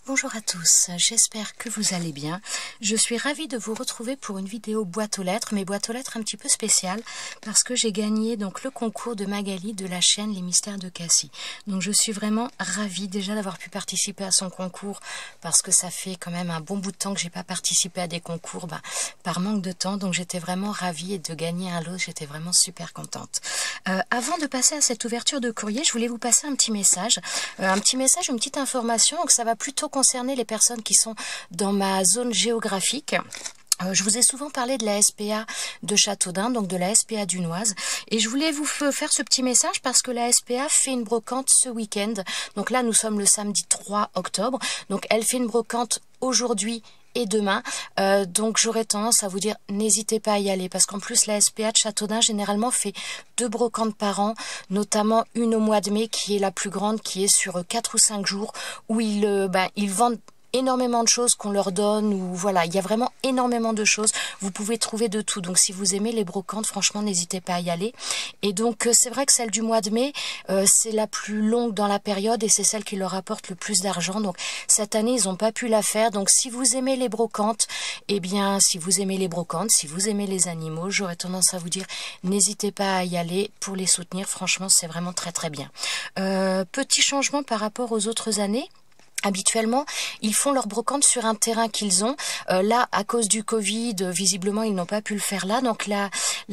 Bonjour à tous, j'espère que vous allez bien. Je suis ravie de vous retrouver pour une vidéo boîte aux lettres, mais boîte aux lettres un petit peu spéciale parce que j'ai gagné donc le concours de Magali de la chaîne Les Mystères de Cassie. Donc je suis vraiment ravie déjà d'avoir pu participer à son concours parce que ça fait quand même un bon bout de temps que j'ai pas participé à des concours par manque de temps. Donc j'étais vraiment ravie et de gagner un lot, j'étais vraiment super contente. Avant de passer à cette ouverture de courrier, je voulais vous passer un petit message, une petite information. Donc ça va plutôt concerner les personnes qui sont dans ma zone géographique. Je vous ai souvent parlé de la SPA de Châteaudun, donc de la SPA dunoise, et je voulais vous faire ce petit message parce que la SPA fait une brocante ce week-end. Donc là, nous sommes le samedi 3 octobre, donc elle fait une brocante aujourd'hui et demain, donc j'aurais tendance à vous dire n'hésitez pas à y aller parce qu'en plus la SPA de Châteaudun généralement fait 2 brocantes par an, notamment une au mois de mai qui est la plus grande, qui est sur 4 ou 5 jours où ils vendent énormément de choses qu'on leur donne, ou voilà, il y a vraiment énormément de choses, vous pouvez trouver de tout. Donc si vous aimez les brocantes, franchement n'hésitez pas à y aller. Et donc c'est vrai que celle du mois de mai, c'est la plus longue dans la période et c'est celle qui leur apporte le plus d'argent. Donc cette année ils n'ont pas pu la faire. Donc si vous aimez les brocantes, si vous aimez les animaux, j'aurais tendance à vous dire n'hésitez pas à y aller pour les soutenir. Franchement c'est vraiment très très bien. Petit changement par rapport aux autres années. Habituellement, ils font leur brocante sur un terrain qu'ils ont. Là, à cause du Covid, visiblement, ils n'ont pas pu le faire là. Donc, la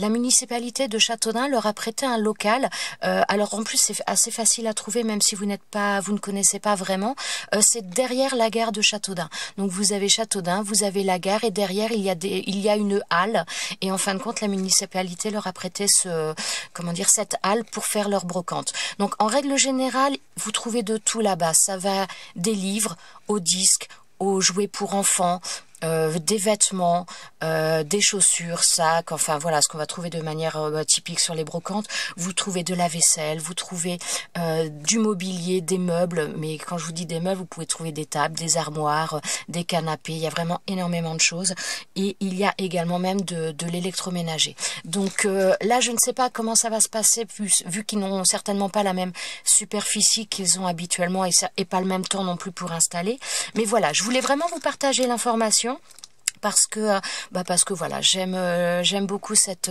municipalité de Châteaudun leur a prêté un local. Alors, en plus, c'est assez facile à trouver, même si vous ne connaissez pas vraiment. C'est derrière la gare de Châteaudun. Donc, vous avez Châteaudun, vous avez la gare, et derrière, il y a une halle. Et en fin de compte, la municipalité leur a prêté cette halle pour faire leur brocante. Donc, en règle générale, vous trouvez de tout là-bas. Ça va des livres, aux disques, aux jouets pour enfants, des vêtements, des chaussures, sacs, enfin voilà ce qu'on va trouver de manière typique sur les brocantes. Vous trouvez de la vaisselle, vous trouvez du mobilier, des meubles, mais quand je vous dis des meubles, vous pouvez trouver des tables, des armoires, des canapés, il y a vraiment énormément de choses. Et il y a également même de l'électroménager. Donc là, je ne sais pas comment ça va se passer, vu qu'ils n'ont certainement pas la même superficie qu'ils ont habituellement et pas le même temps non plus pour installer. Mais voilà, je voulais vraiment vous partager l'information. Parce que voilà, j'aime beaucoup cette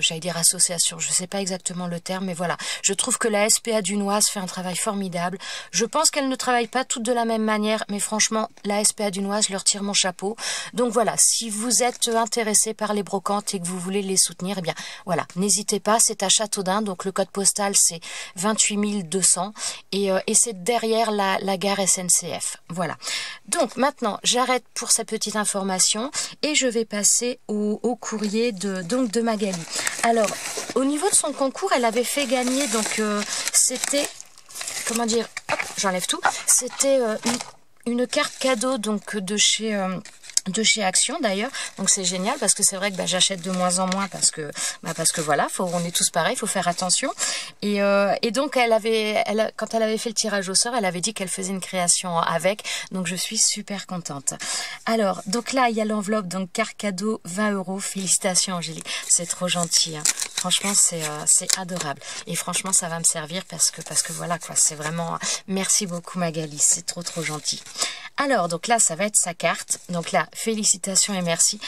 j'allais dire association, je sais pas exactement le terme, mais voilà, je trouve que la SPA dunoise fait un travail formidable. Je pense qu'elle ne travaille pas toutes de la même manière, mais franchement la SPA dunoise leur tire mon chapeau. Donc voilà, si vous êtes intéressé par les brocantes et que vous voulez les soutenir, eh bien voilà, n'hésitez pas, c'est à Châteaudun, donc le code postal c'est 28 200 et c'est derrière la gare SNCF. Voilà. Donc maintenant, j'arrête pour cette petite information et je vais passer au courrier de Magali. Alors, au niveau de son concours, elle avait fait gagner, donc c'était, comment dire, hop, j'enlève tout, c'était une carte cadeau donc de chez Action d'ailleurs, donc c'est génial parce que c'est vrai que j'achète de moins en moins parce que voilà, on est tous pareils, il faut faire attention. Et donc quand elle avait fait le tirage au sort, elle avait dit qu'elle faisait une création avec, donc je suis super contente. Alors donc là il y a l'enveloppe, donc carte cadeau 20 €, félicitations Angélique, c'est trop gentil, hein. Franchement c'est adorable et franchement ça va me servir parce que voilà quoi, c'est vraiment, merci beaucoup Magali, c'est trop gentil. Alors, donc là, ça va être sa carte. Donc là, félicitations et merci.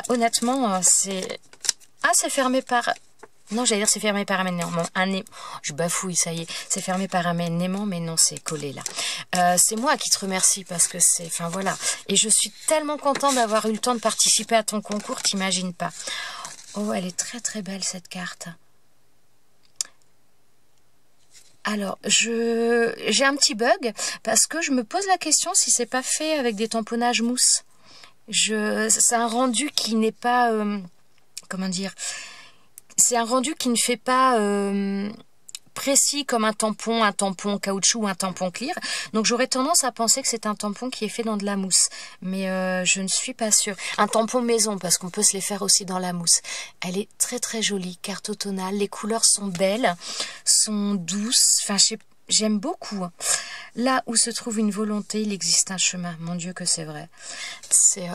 Honnêtement, c'est fermé par... Non, j'allais dire c'est fermé par je bafouille, ça y est. C'est fermé par un aimant, mais non, c'est collé là. C'est moi qui te remercie parce que c'est... Enfin, voilà. Et je suis tellement contente d'avoir eu le temps de participer à ton concours, t'imagines pas. Oh, elle est très belle, cette carte. Alors, j'ai un petit bug parce que je me pose la question si c'est pas fait avec des tamponnages mousse. C'est un rendu qui n'est pas... comment dire? C'est un rendu qui ne fait pas... précis comme un tampon caoutchouc ou un tampon clear. Donc j'aurais tendance à penser que c'est un tampon qui est fait dans de la mousse. Mais je ne suis pas sûre. Un tampon maison, parce qu'on peut se les faire aussi dans la mousse. Elle est très jolie, carte automnale. Les couleurs sont belles, sont douces. Enfin, j'aime beaucoup. Là où se trouve une volonté, il existe un chemin. Mon Dieu que c'est vrai. C'est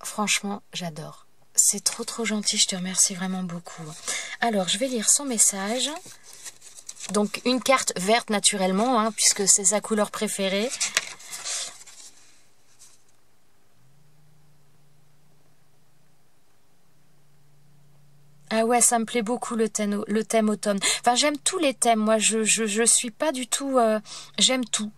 franchement, j'adore. C'est trop gentil, je te remercie vraiment beaucoup. Alors, je vais lire son message. Donc une carte verte naturellement, hein, puisque c'est sa couleur préférée. Ah ouais, ça me plaît beaucoup le thème automne. Enfin, j'aime tous les thèmes. Moi, je suis pas du tout... j'aime tout.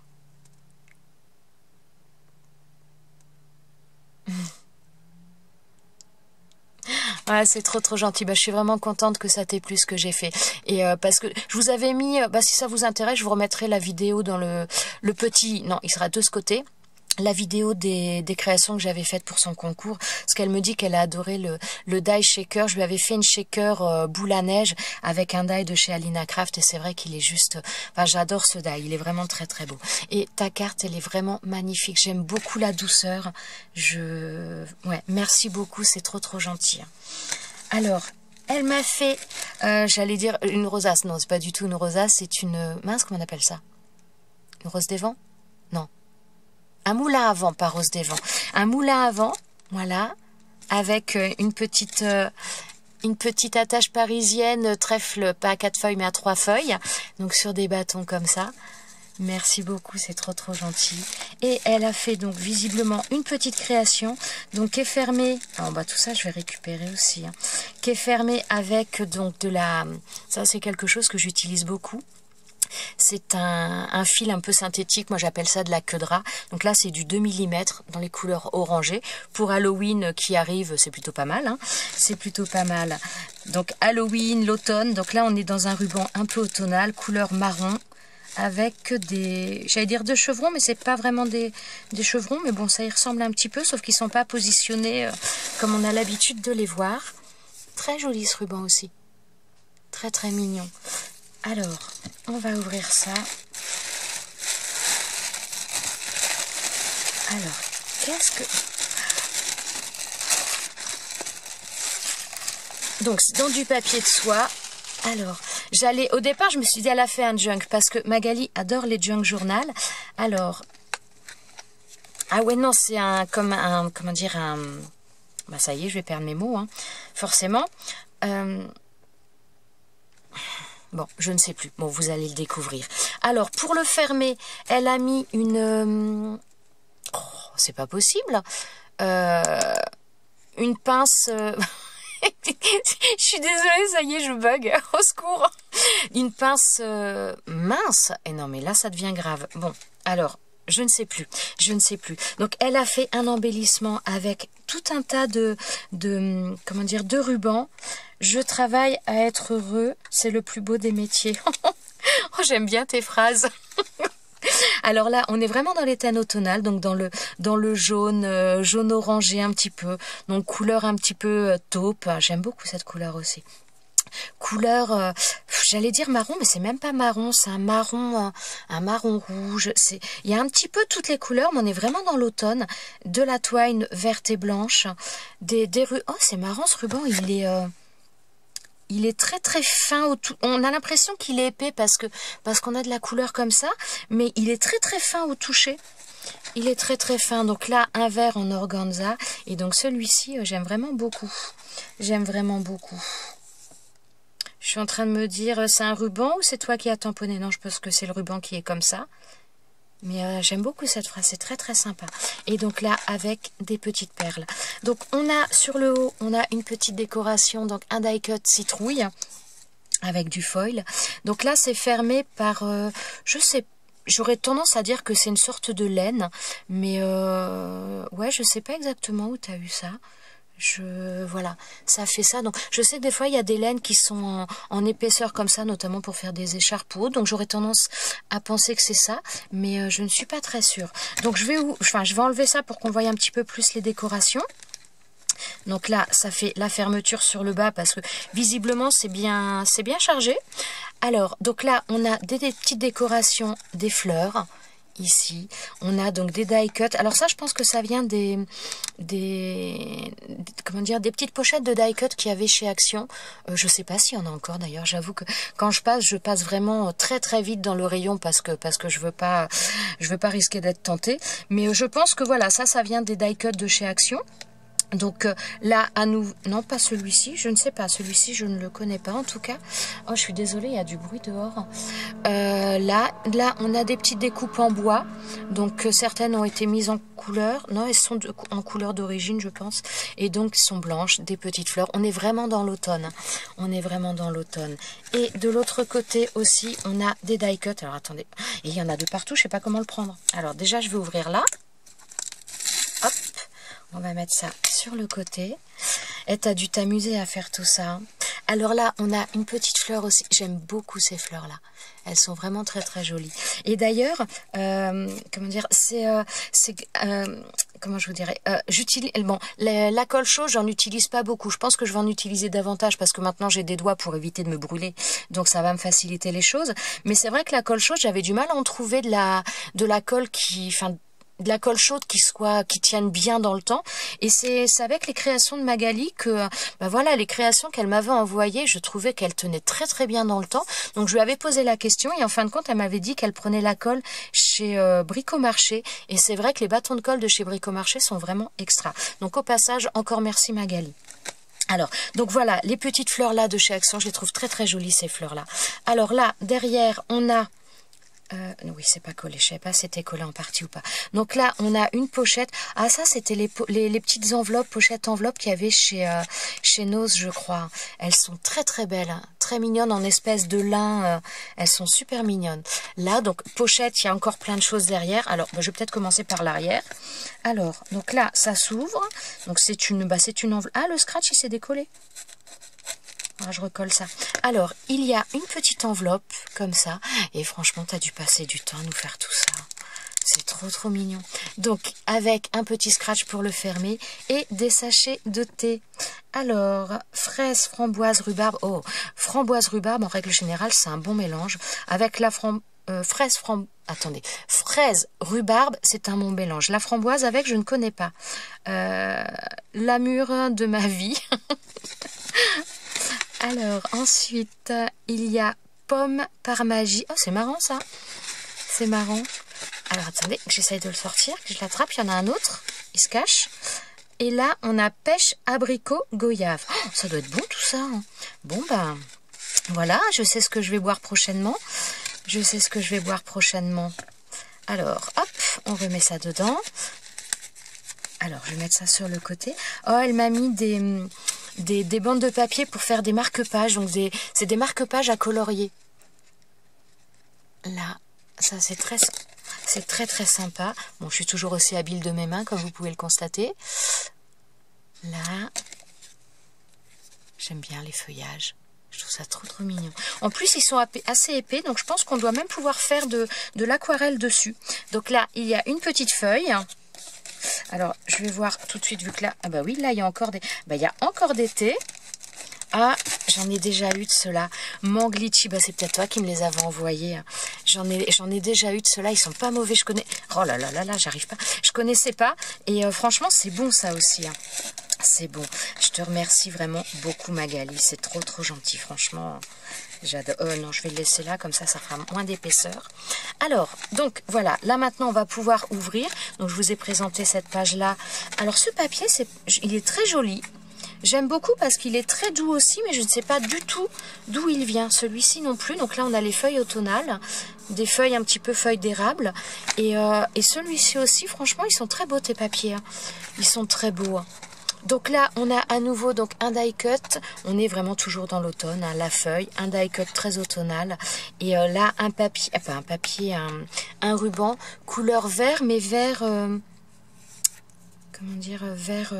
Ouais, c'est trop gentil. Bah, je suis vraiment contente que ça t'ait plu ce que j'ai fait. Et parce que je vous avais mis, bah, si ça vous intéresse, je vous remettrai la vidéo dans le petit... Non, il sera de ce côté. La vidéo des créations que j'avais faites pour son concours, parce qu'elle me dit qu'elle a adoré le die shaker. Je lui avais fait une shaker boule à neige avec un die de chez Alina Craft et c'est vrai qu'il est juste... Enfin, j'adore ce die, il est vraiment très beau. Et ta carte, elle est vraiment magnifique. J'aime beaucoup la douceur. Ouais, merci beaucoup, c'est trop gentil. Alors, elle m'a fait, j'allais dire une rosace. Non, c'est pas du tout une rosace, c'est une... Mince, comment on appelle ça? Une rose des vents? Non. Un moulin à vent, pas rose des vents. Un moulin à vent, voilà, avec une petite attache parisienne, trèfle, pas à 4 feuilles, mais à 3 feuilles. Donc sur des bâtons comme ça. Merci beaucoup, c'est trop gentil. Et elle a fait donc visiblement une petite création, donc qui est fermée. Oh, bah tout ça je vais récupérer aussi. Hein, qui est fermée avec donc de la... Ça c'est quelque chose que j'utilise beaucoup. C'est un fil un peu synthétique, moi j'appelle ça de la queue de rat. Donc là c'est du 2 mm dans les couleurs orangées. Pour Halloween qui arrive, c'est plutôt pas mal. Hein. C'est plutôt pas mal. Donc Halloween, l'automne, donc là on est dans un ruban un peu automnal, couleur marron, avec des... J'allais dire de chevrons, mais c'est pas vraiment des chevrons, mais bon ça y ressemble un petit peu, sauf qu'ils sont pas positionnés comme on a l'habitude de les voir. Très joli ce ruban aussi. Très mignon. Alors, on va ouvrir ça. Alors, qu'est-ce que... Donc, c'est dans du papier de soie. Alors, au départ, je me suis dit, elle a fait un junk, parce que Magali adore les junk journal. Alors, ah ouais, non, c'est comment dire, bah ça y est, je vais perdre mes mots, hein, forcément. Bon, je ne sais plus. Bon, vous allez le découvrir. Alors, pour le fermer, elle a mis une... Oh, c'est pas possible. Une pince... Je suis désolée, ça y est, je bug. Au secours. Une pince mince. Et non, mais là, ça devient grave. Bon, alors... Je ne sais plus. Donc, elle a fait un embellissement avec tout un tas de rubans. Je travaille à être heureux. C'est le plus beau des métiers. Oh, j'aime bien tes phrases. Alors là, on est vraiment dans les teintes automnales, donc dans le jaune, jaune orangé un petit peu. Donc, couleur un petit peu taupe. J'aime beaucoup cette couleur aussi. Couleur, j'allais dire marron, mais c'est même pas marron, c'est un marron rouge. Il y a un petit peu toutes les couleurs, mais on est vraiment dans l'automne. De la twine verte et blanche, oh, c'est marrant ce ruban, il est très fin. On a l'impression qu'il est épais parce qu'on a de la couleur comme ça, mais il est très fin au toucher. Il est très fin. Donc là, un vert en organza, et donc celui-ci, j'aime vraiment beaucoup. Je suis en train de me dire, c'est un ruban ou c'est toi qui as tamponné? Non, je pense que c'est le ruban qui est comme ça. Mais j'aime beaucoup cette phrase, c'est très sympa. Et donc là, avec des petites perles. Donc on a sur le haut, on a une petite décoration, donc un die cut citrouille avec du foil. Donc là, c'est fermé par, je sais pas. J'aurais tendance à dire que c'est une sorte de laine. Mais ouais, je sais pas exactement où tu as eu ça. Voilà, ça fait ça. Donc, je sais que des fois, il y a des laines qui sont en épaisseur comme ça, notamment pour faire des écharpes ou autres. Donc, j'aurais tendance à penser que c'est ça, mais je ne suis pas très sûre. Donc, je vais enlever ça pour qu'on voie un petit peu plus les décorations. Donc là, ça fait la fermeture sur le bas parce que visiblement, c'est bien chargé. Alors, donc là, on a des petites décorations, des fleurs. Ici, on a donc des die cut. Alors ça, je pense que ça vient des petites pochettes de die cut qu'il y avait chez Action. Je sais pas s'il y en a encore d'ailleurs. J'avoue que quand je passe vraiment très vite dans le rayon parce que je veux pas risquer d'être tentée. Mais je pense que voilà, ça vient des die cut de chez Action. Donc là, à nous, non pas celui-ci, je ne sais pas, celui-ci je ne le connais pas en tout cas. Oh, je suis désolée, il y a du bruit dehors. Là, on a des petites découpes en bois, donc certaines ont été mises en couleur. Non, elles sont en couleur d'origine, je pense, et donc sont blanches, des petites fleurs. On est vraiment dans l'automne. On est vraiment dans l'automne. Et de l'autre côté aussi, on a des die cuts. Alors attendez, et il y en a de partout, je sais pas comment le prendre. Alors déjà, je vais ouvrir là. Hop. On va mettre ça sur le côté. Et tu as dû t'amuser à faire tout ça. Alors là, on a une petite fleur aussi. J'aime beaucoup ces fleurs-là. Elles sont vraiment très très jolies. Et d'ailleurs, comment dire, comment je vous dirais, j'utilise, bon, la colle chaude, j'en utilise pas beaucoup. Je pense que je vais en utiliser davantage parce que maintenant j'ai des doigts pour éviter de me brûler. Donc ça va me faciliter les choses. Mais c'est vrai que la colle chaude, j'avais du mal à en trouver de la colle qui, enfin, de la colle chaude qui tienne bien dans le temps. Et c'est avec les créations de Magali que, ben voilà, les créations qu'elle m'avait envoyées, je trouvais qu'elles tenaient très très bien dans le temps. Donc je lui avais posé la question et en fin de compte, elle m'avait dit qu'elle prenait la colle chez Bricomarché. Et c'est vrai que les bâtons de colle de chez Bricomarché sont vraiment extra. Donc au passage, encore merci Magali. Alors, donc voilà, les petites fleurs là de chez Action, je les trouve très très jolies ces fleurs là. Alors là, derrière, on a oui, c'est pas collé. Je sais pas si c'était collé en partie ou pas. Donc là, on a une pochette. Ah, ça, c'était les petites enveloppes, pochettes enveloppes qu'il y avait chez Nose, je crois. Elles sont très très belles, hein, très mignonnes en espèce de lin. Elles sont super mignonnes. Là, donc pochette, il y a encore plein de choses derrière. Alors, je vais peut-être commencer par l'arrière. Alors, donc là, ça s'ouvre. Donc c'est une enveloppe. Ah, le scratch, il s'est décollé. Ah, je recolle ça. Alors, il y a une petite enveloppe comme ça. Et franchement, tu as dû passer du temps à nous faire tout ça. C'est trop trop mignon. Donc, avec un petit scratch pour le fermer et des sachets de thé. Alors, fraise, framboise, rhubarbe. Oh, framboise, rhubarbe, en règle générale, c'est un bon mélange. Avec la fraise, rhubarbe, c'est un bon mélange. La framboise avec, je ne connais pas. L'amour de ma vie. Alors, ensuite, il y a pomme par magie. Oh, c'est marrant, ça. C'est marrant. Alors, attendez, j'essaye de le sortir, que je l'attrape. Il y en a un autre. Il se cache. Et là, on a pêche, abricot, goyave. Oh, ça doit être bon, tout ça. Bon, ben, voilà. Je sais ce que je vais boire prochainement. Je sais ce que je vais boire prochainement. Alors, hop, on remet ça dedans. Alors, je vais mettre ça sur le côté. Oh, elle m'a mis des bandes de papier pour faire des marque-pages. Donc, c'est des marque-pages à colorier. Là, ça, c'est très, très sympa. Bon, je suis toujours aussi habile de mes mains, comme vous pouvez le constater. Là, j'aime bien les feuillages. Je trouve ça trop, trop mignon. En plus, ils sont assez épais, donc je pense qu'on doit même pouvoir faire de l'aquarelle dessus. Donc là, il y a une petite feuille. Alors, je vais voir tout de suite, vu que là... Ah bah oui, là, il y a encore des thés. Ah, j'en ai déjà eu de ceux-là. Manglitchi, bah c'est peut-être toi qui me les avais envoyés. J'en ai déjà eu de ceux-là. Ils sont pas mauvais, je connais... Oh là là là là, j'arrive pas. Je connaissais pas. Et franchement, c'est bon ça aussi. Hein. C'est bon. Je te remercie vraiment beaucoup, Magali. C'est trop, trop gentil, franchement. J'adore. Non, je vais le laisser là, comme ça fera moins d'épaisseur. Alors, donc, voilà. Là, maintenant, on va pouvoir ouvrir. Donc, je vous ai présenté cette page-là. Alors, ce papier, il est très joli. J'aime beaucoup parce qu'il est très doux aussi, mais je ne sais pas du tout d'où il vient. Celui-ci non plus. Donc là, on a les feuilles automnales, des feuilles un petit peu feuilles d'érable. Et celui-ci aussi, franchement, ils sont très beaux, tes papiers. Hein. Ils sont très beaux. Hein. Donc là, on a à nouveau donc un die cut. On est vraiment toujours dans l'automne, hein, la feuille, un die cut très automnal. Et là, un papier, enfin un papier, un ruban couleur vert, mais vert, comment dire, vert...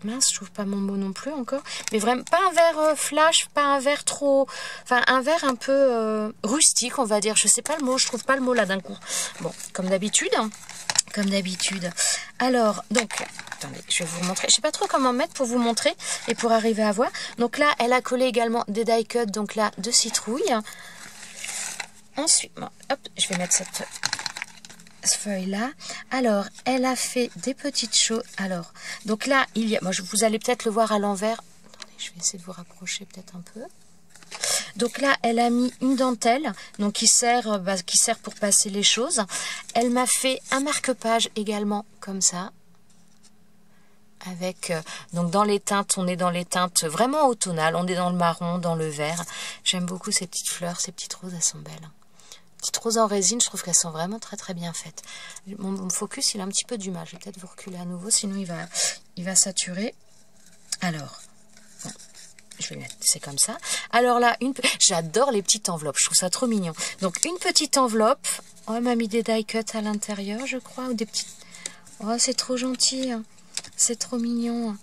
mince, je trouve pas mon mot non plus encore. Mais vraiment, pas un vert flash, pas un vert trop... Enfin, un vert un peu rustique, on va dire. Je sais pas le mot, je trouve pas le mot là d'un coup. Bon, comme d'habitude. Hein, comme d'habitude. Alors, donc... Attendez, je vais vous montrer. Je sais pas trop comment mettre pour vous montrer et pour arriver à voir. Donc là, elle a collé également des die cuts, donc là, de citrouille. Ensuite, bon, hop, je vais mettre cette feuille là. Alors, elle a fait des petites choses. Alors, donc là, il y a... Moi, vous allez peut-être le voir à l'envers. Attendez, je vais essayer de vous rapprocher peut-être un peu. Donc là, elle a mis une dentelle, donc qui sert pour passer les choses. Elle m'a fait un marque-page également, comme ça. avec donc dans les teintes, on est dans les teintes vraiment automnales, on est dans le marron, dans le vert. J'aime beaucoup ces petites fleurs, ces petites roses, elles sont belles. Petites roses en résine, je trouve qu'elles sont vraiment très très bien faites. Mon focus, il a un petit peu du mal, je vais peut-être vous reculer à nouveau, sinon il va saturer. Alors, bon, je vais le mettre, c'est comme ça. Alors là, j'adore les petites enveloppes, je trouve ça trop mignon. Donc une petite enveloppe, oh, elle m'a mis des die cuts à l'intérieur, je crois, ou des petites... Oh, c'est trop gentil, hein. C'est trop mignon.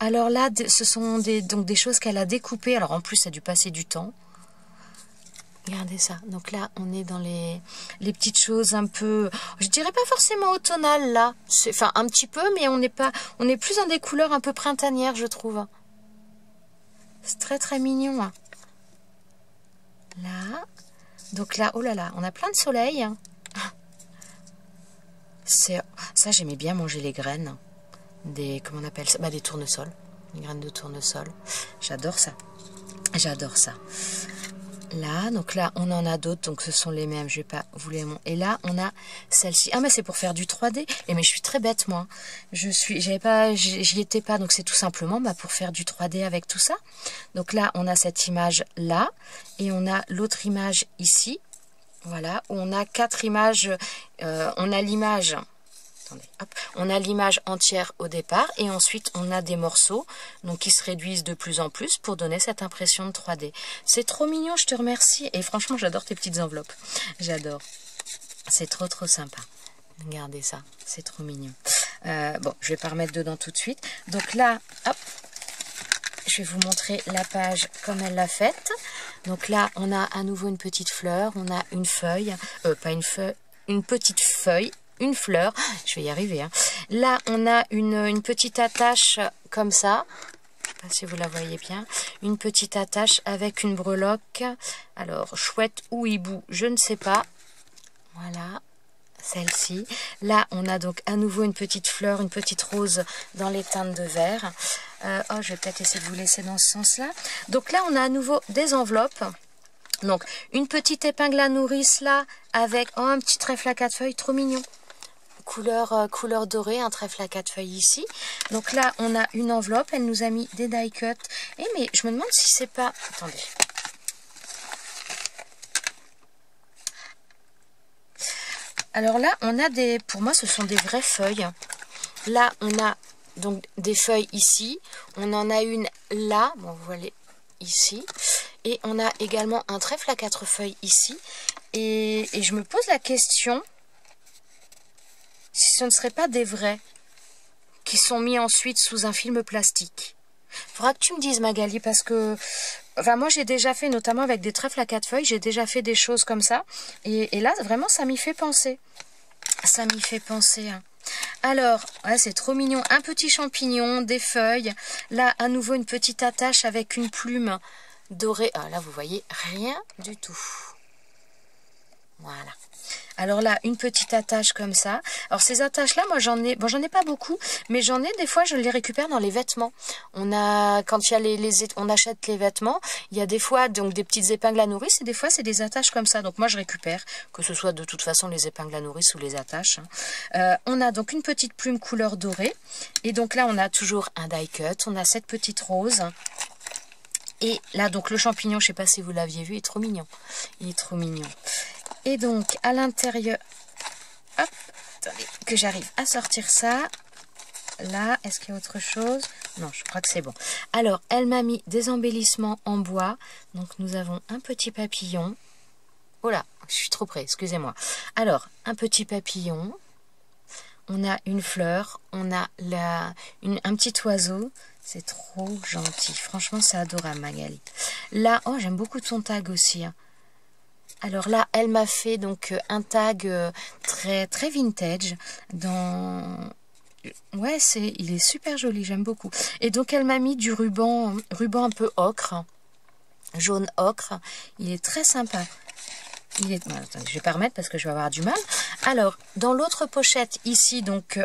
Alors là, ce sont donc des choses qu'elle a découpées. Alors en plus, ça a dû passer du temps. Regardez ça. Donc là, on est dans les petites choses un peu... Je dirais pas forcément automnales, là. Enfin, un petit peu, mais on est plus dans des couleurs un peu printanières, je trouve. C'est très, très mignon. Là. Donc là, oh là là, on a plein de soleil. Ça, j'aimais bien manger les graines. Comment on appelle ça? Bah, des tournesols. Les graines de tournesol. J'adore ça. J'adore ça. Là, donc là, on en a d'autres, donc ce sont les mêmes, je vais pas vous les montrer. Et là, on a celle-ci. Ah, mais c'est pour faire du 3D. Et mais je suis très bête, moi. J'y étais pas, donc c'est tout simplement pour faire du 3D avec tout ça. Donc là, on a cette image-là, et on a l'autre image ici. Voilà, où on a 4 images. On a l'image... Hop. On a l'image entière au départ et ensuite on a des morceaux donc qui se réduisent de plus en plus pour donner cette impression de 3D. C'est trop mignon, je te remercie. Et franchement, j'adore tes petites enveloppes. J'adore. C'est trop trop sympa. Regardez ça, c'est trop mignon. Bon, je vais pas remettre dedans tout de suite. Donc là, hop, je vais vous montrer la page comme elle l'a faite. Donc là, on a à nouveau une petite fleur, on a une feuille, pas une feuille, une petite feuille. Une fleur, je vais y arriver. Hein. Là, on a une petite attache comme ça. Je ne sais pas si vous la voyez bien. Une petite attache avec une breloque. Alors, chouette ou hibou, je ne sais pas. Voilà, celle-ci. Là, on a donc à nouveau une petite fleur, une petite rose dans les teintes de vert. Oh, je vais peut-être essayer de vous laisser dans ce sens-là. Donc là, on a à nouveau des enveloppes. Donc, une petite épingle à nourrice là, avec un petit trèfle à 4 feuilles, trop mignon. Couleur dorée, un trèfle à 4 feuilles ici. Donc là, on a une enveloppe. Elle nous a mis des die cuts. Mais je me demande si c'est pas... Attendez. Alors là, on a des... Pour moi, ce sont des vraies feuilles. Là, on a donc des feuilles ici. On en a une là. Bon, vous voyez ici. Et on a également un trèfle à 4 feuilles ici. Et je me pose la question... si ce ne serait pas des vrais qui sont mis ensuite sous un film plastique. Faudra que tu me dises, Magali, parce que... Enfin, moi, j'ai déjà fait, notamment avec des trèfles à 4 feuilles, j'ai déjà fait des choses comme ça. Et là, vraiment, ça m'y fait penser. Ça m'y fait penser. Hein. Alors, ouais, c'est trop mignon. Un petit champignon, des feuilles. Là, à nouveau, une petite attache avec une plume dorée. Ah, là, vous voyez, rien du tout. Voilà. Alors là, une petite attache comme ça. Alors ces attaches-là, moi j'en ai pas beaucoup, mais j'en ai des fois, je les récupère dans les vêtements. Quand il y a on achète les vêtements, il y a des fois donc des petites épingles à nourrice et des fois c'est des attaches comme ça. Donc moi je récupère, que ce soit de toute façon les épingles à nourrice ou les attaches. On a donc une petite plume couleur dorée. Et donc là, on a toujours un die cut. On a cette petite rose. Et là, donc le champignon, je ne sais pas si vous l'aviez vu, il est trop mignon. Il est trop mignon. Et donc, à l'intérieur, hop, attendez, que j'arrive à sortir ça. Là, est-ce qu'il y a autre chose? Non, je crois que c'est bon. Alors, elle m'a mis des embellissements en bois. Donc, nous avons un petit papillon. Oh là, je suis trop près, excusez-moi. Alors, un petit papillon. On a une fleur. On a un petit oiseau. C'est trop gentil. Franchement, c'est adorable, Magali. Là, oh, j'aime beaucoup ton tag aussi. Hein. Alors là, elle m'a fait donc un tag très très vintage. Ouais, il est super joli, j'aime beaucoup. Et donc elle m'a mis du ruban un peu ocre, jaune ocre. Il est très sympa. Attendez, je vais pas remettre parce que je vais avoir du mal. Alors, dans l'autre pochette ici, donc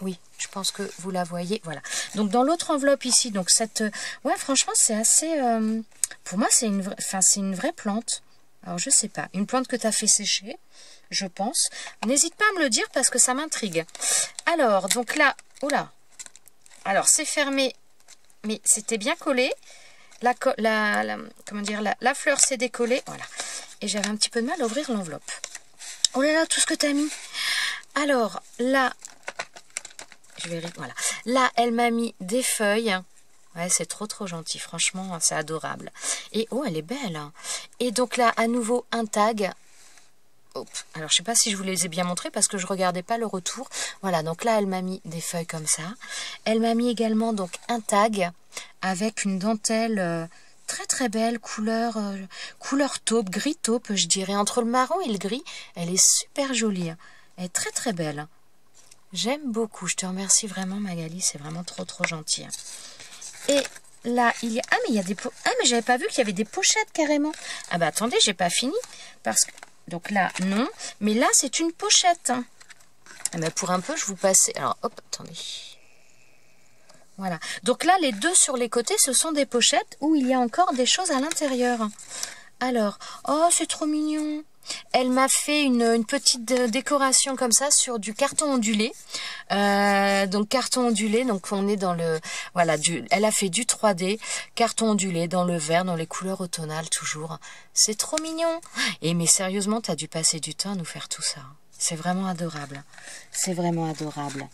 oui, je pense que vous la voyez. Voilà. Donc dans l'autre enveloppe ici, donc ouais, franchement, c'est assez. Pour moi, c'est une vraie plante. Alors, je sais pas. Une plante que tu as fait sécher, je pense. N'hésite pas à me le dire parce que ça m'intrigue. Alors, donc là, oh là, Alors, c'est fermé, mais c'était bien collé. Comment dire, la fleur s'est décollée. Voilà. Et j'avais un petit peu de mal à ouvrir l'enveloppe. Oh là là, tout ce que tu as mis. Alors, là, voilà. Là, elle m'a mis des feuilles. Ouais, c'est trop gentil. Franchement, c'est adorable. Et oh, elle est belle. Hein. Et donc là, à nouveau, un tag. Hop. Alors, je sais pas si je vous les ai bien montrés parce que je regardais pas le retour. Voilà, donc là, elle m'a mis des feuilles comme ça. Elle m'a mis également donc un tag avec une dentelle très belle, couleur taupe, gris taupe, je dirais. Entre le marron et le gris, elle est super jolie. Hein. Elle est très belle. J'aime beaucoup. Je te remercie vraiment, Magali. C'est vraiment trop gentil. Et là, il y a... Ah, mais il y a des... Ah, mais j'avais pas vu qu'il y avait des pochettes carrément. Ah, bah attendez, j'ai pas fini. Parce que... Donc là, non. Mais là, c'est une pochette. Ah, mais pour un peu, je vous passe... Alors, hop, attendez. Voilà. Donc là, les deux sur les côtés, ce sont des pochettes où il y a encore des choses à l'intérieur. Alors, oh, c'est trop mignon. Elle m'a fait une petite décoration comme ça sur du carton ondulé. Donc carton ondulé, donc on est dans le... Voilà, elle a fait du 3D, carton ondulé dans le vert, dans les couleurs automnales toujours. C'est trop mignon. Et mais sérieusement, t'as dû passer du temps à nous faire tout ça. C'est vraiment adorable. C'est vraiment adorable.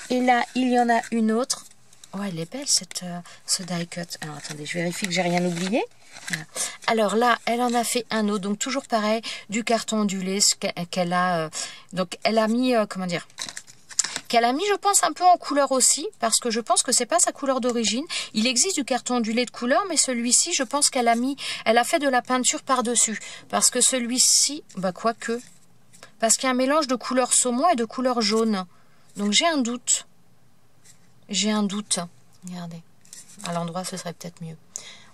Et là, il y en a une autre. Oh, elle est belle ce die cut. Alors attendez, je vérifie que j'ai rien oublié. Voilà. Alors là, elle en a fait un autre, donc toujours pareil, du carton ondulé qu'elle a. Donc elle a mis, comment dire, qu'elle a mis, je pense, un peu en couleur aussi, parce que je pense que c'est pas sa couleur d'origine. Il existe du carton ondulé de couleur, mais celui-ci, je pense qu'elle a mis, elle a fait de la peinture par-dessus, parce que celui-ci, bah quoique, parce qu'il y a un mélange de couleur saumon et de couleur jaune. Donc j'ai un doute. J'ai un doute. Regardez. À l'endroit, ce serait peut-être mieux.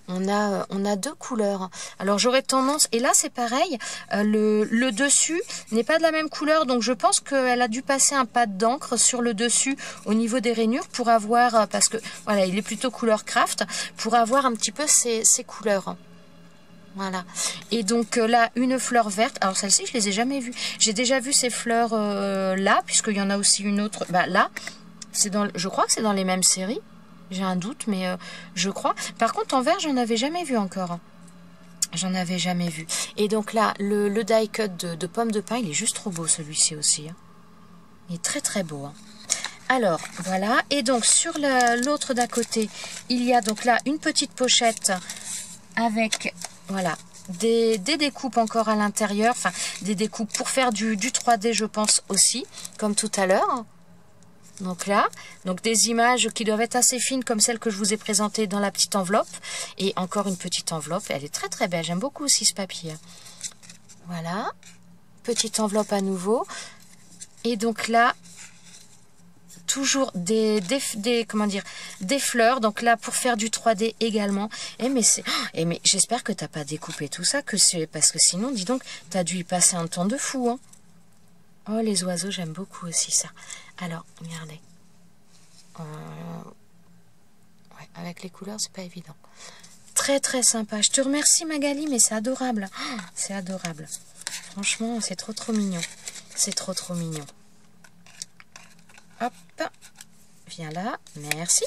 On a deux couleurs. Alors, j'aurais tendance... Et là, c'est pareil. Le dessus n'est pas de la même couleur. Donc, je pense qu'elle a dû passer un pad d'encre sur le dessus au niveau des rainures pour avoir... Parce que, voilà, il est plutôt couleur craft. Pour avoir un petit peu ces couleurs. Voilà. Et donc là, une fleur verte. Alors celle-ci, je les ai jamais vues. J'ai déjà vu ces fleurs là, puisqu'il y en a aussi une autre. Bah là, je crois que c'est dans les mêmes séries. J'ai un doute, mais je crois. Par contre, en vert, j'en avais jamais vu encore. J'en avais jamais vu. Et donc là, le die cut de pomme de pin, il est juste trop beau celui-ci aussi. Hein. Il est très beau. Hein. Alors, voilà. Et donc, sur l'autre d'à côté, il y a donc là une petite pochette avec... Voilà, des découpes encore à l'intérieur, enfin des découpes pour faire du 3D je pense aussi, comme tout à l'heure. Donc là, donc des images qui doivent être assez fines comme celles que je vous ai présentées dans la petite enveloppe. Et encore une petite enveloppe, elle est très belle, j'aime beaucoup aussi ce papier. Voilà, petite enveloppe à nouveau. Et donc là... toujours comment dire, des fleurs, donc là pour faire du 3D également. Mais j'espère que t'as pas découpé tout ça, parce que sinon, dis donc, t'as dû y passer un temps de fou. Hein. Oh, les oiseaux, j'aime beaucoup aussi ça. Alors, regardez. Ouais, avec les couleurs, c'est pas évident. Très sympa. Je te remercie Magali, mais c'est adorable. Oh, c'est adorable. Franchement, c'est trop mignon. C'est trop mignon. Hop, viens là, merci.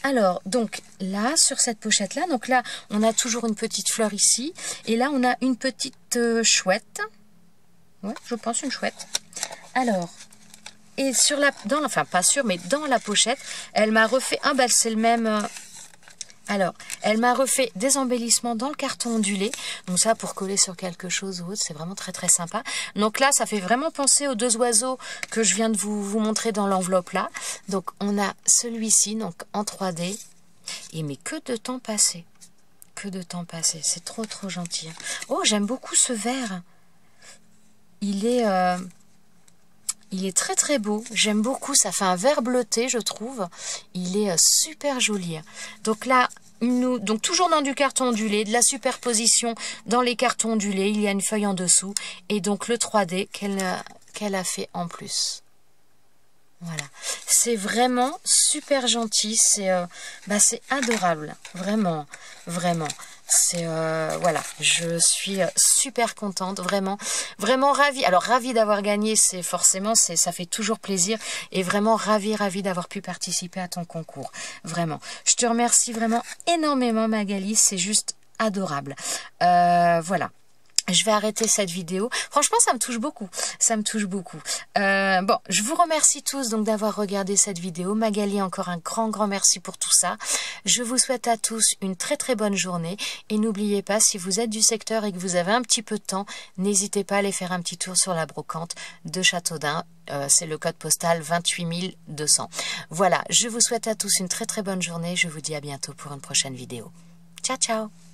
Alors, donc là, sur cette pochette-là, donc là, on a toujours une petite fleur ici. Et là, on a une petite chouette. Ouais, je pense une chouette. Alors, et sur enfin, pas sûr, mais dans la pochette, elle m'a refait... Ah, bah, c'est le même... Alors, elle m'a refait des embellissements dans le carton ondulé. Donc ça, pour coller sur quelque chose ou autre, c'est vraiment très sympa. Donc là, ça fait vraiment penser aux deux oiseaux que je viens de vous montrer dans l'enveloppe là. Donc on a celui-ci, donc en 3D. Et mais que de temps passé. Que de temps passé. C'est trop gentil. Oh, j'aime beaucoup ce vert. Il est très beau. J'aime beaucoup. Ça fait un vert bleuté, je trouve. Il est super joli. Donc là, donc toujours dans du carton ondulé, de la superposition dans les cartons ondulés. Il y a une feuille en dessous. Et donc le 3D qu'elle a fait en plus. Voilà. C'est vraiment super gentil. C'est adorable. Vraiment. C'est voilà, je suis super contente, vraiment, vraiment ravie. Alors ravie d'avoir gagné, c'est forcément, ça fait toujours plaisir, et vraiment ravie d'avoir pu participer à ton concours. Vraiment, je te remercie vraiment énormément, Magali, c'est juste adorable. Voilà. Je vais arrêter cette vidéo. Franchement, ça me touche beaucoup. Ça me touche beaucoup. Bon, je vous remercie tous donc d'avoir regardé cette vidéo. Magali, encore un grand merci pour tout ça. Je vous souhaite à tous une très bonne journée. Et n'oubliez pas, si vous êtes du secteur et que vous avez un petit peu de temps, n'hésitez pas à aller faire un petit tour sur la brocante de Châteaudun. C'est le code postal 28 200. Voilà, je vous souhaite à tous une très bonne journée. Je vous dis à bientôt pour une prochaine vidéo. Ciao, ciao!